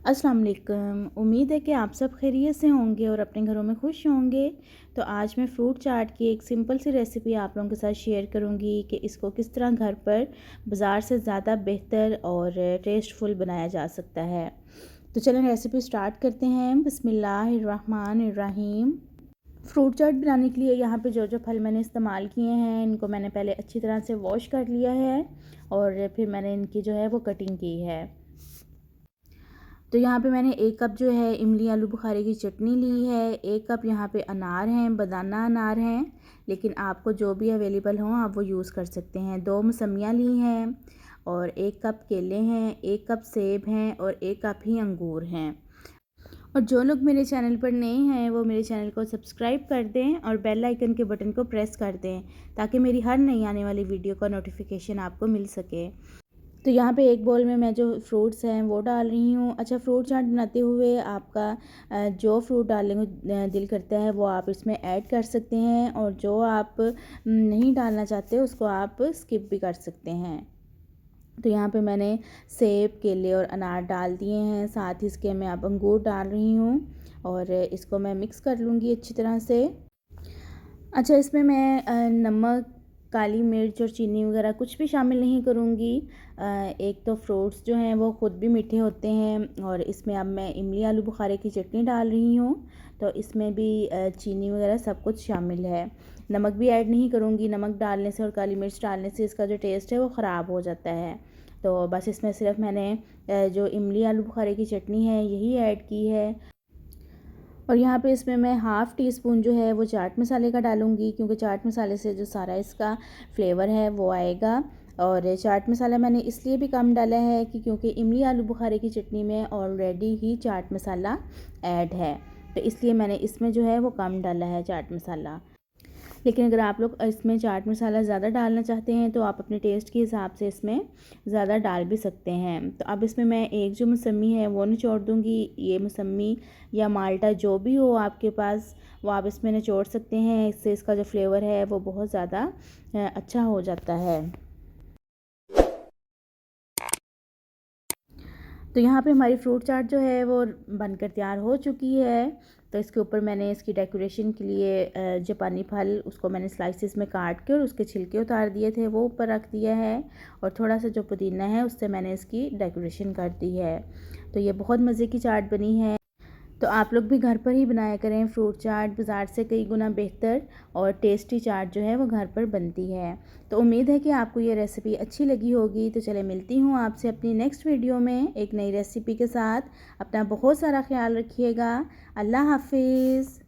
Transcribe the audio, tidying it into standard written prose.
अस्सलाम वालेकुम। उम्मीद है कि आप सब खैरियत से होंगे और अपने घरों में खुश होंगे। तो आज मैं फ्रूट चाट की एक सिंपल सी रेसिपी आप लोगों के साथ शेयर करूंगी कि इसको किस तरह घर पर बाज़ार से ज़्यादा बेहतर और टेस्टफुल बनाया जा सकता है। तो चलें रेसिपी स्टार्ट करते हैं। बिस्मिल्लाहिर्रहमानिर्रहीम। फ्रूट चाट बनाने के लिए यहाँ पे जो जो फल मैंने इस्तेमाल किए हैं इनको मैंने पहले अच्छी तरह से वॉश कर लिया है और फिर मैंने इनकी जो है वो कटिंग की है। तो यहाँ पे मैंने 1 कप जो है इमली आलू बुखारे की चटनी ली है। 1 कप यहाँ पे अनार हैं, बनाना अनार हैं, लेकिन आपको जो भी अवेलेबल हो आप वो यूज़ कर सकते हैं। 2 मौसमियाँ ली हैं और 1 कप केले हैं, 1 कप सेब हैं और 1 कप ही अंगूर हैं। और जो लोग मेरे चैनल पर नए हैं वो मेरे चैनल को सब्सक्राइब कर दें और बेल आइकन के बटन को प्रेस कर दें ताकि मेरी हर नई आने वाली वीडियो का नोटिफिकेशन आपको मिल सके। तो यहाँ पे एक बाउल में मैं जो फ्रूट्स हैं वो डाल रही हूँ। अच्छा, फ्रूट चाट बनाते हुए आपका जो फ्रूट डालने को दिल करता है वो आप इसमें ऐड कर सकते हैं और जो आप नहीं डालना चाहते उसको आप स्किप भी कर सकते हैं। तो यहाँ पे मैंने सेब, केले और अनार डाल दिए हैं, साथ ही इसके मैं अब अंगूर डाल रही हूँ और इसको मैं मिक्स कर लूँगी अच्छी तरह से। अच्छा, इसमें मैं नमक, काली मिर्च और चीनी वगैरह कुछ भी शामिल नहीं करूँगी। एक तो फ्रूट्स जो हैं वो ख़ुद भी मीठे होते हैं और इसमें अब मैं इमली आलू बुखारे की चटनी डाल रही हूँ, तो इसमें भी चीनी वगैरह सब कुछ शामिल है। नमक भी ऐड नहीं करूँगी, नमक डालने से और काली मिर्च डालने से इसका जो टेस्ट है वो ख़राब हो जाता है। तो बस इसमें सिर्फ मैंने जो इमली आलू बुखारे की चटनी है यही ऐड की है। और यहाँ पे इसमें मैं हाफ़ टी स्पून जो है वो चाट मसाले का डालूँगी, क्योंकि चाट मसाले से जो सारा इसका फ्लेवर है वो आएगा। और चाट मसाला मैंने इसलिए भी कम डाला है कि क्योंकि इमली आलू बुखारे की चटनी में ऑलरेडी ही चाट मसाला ऐड है, तो इसलिए मैंने इसमें जो है वो कम डाला है चाट मसाला। लेकिन अगर आप लोग इसमें चाट मसाला ज़्यादा डालना चाहते हैं तो आप अपने टेस्ट के हिसाब से इसमें ज़्यादा डाल भी सकते हैं। तो अब इसमें मैं एक जो मौसमी है वो निचोड़ दूँगी। ये मौसमी या माल्टा जो भी हो आपके पास वो आप इसमें निचोड़ सकते हैं, इससे इसका जो फ्लेवर है वो बहुत ज़्यादा अच्छा हो जाता है। तो यहाँ पे हमारी फ्रूट चाट जो है वो बनकर तैयार हो चुकी है। तो इसके ऊपर मैंने इसकी डेकोरेशन के लिए जापानी फल उसको मैंने स्लाइसेस में काट के और उसके छिलके उतार दिए थे वो ऊपर रख दिया है और थोड़ा सा जो पुदीना है उससे मैंने इसकी डेकोरेशन कर दी है। तो ये बहुत मज़े की चाट बनी है। तो आप लोग भी घर पर ही बनाया करें फ्रूट चाट, बाज़ार से कई गुना बेहतर और टेस्टी चाट जो है वो घर पर बनती है। तो उम्मीद है कि आपको ये रेसिपी अच्छी लगी होगी। तो चले मिलती हूँ आपसे अपनी नेक्स्ट वीडियो में एक नई रेसिपी के साथ। अपना बहुत सारा ख्याल रखिएगा। अल्लाह हाफिज़।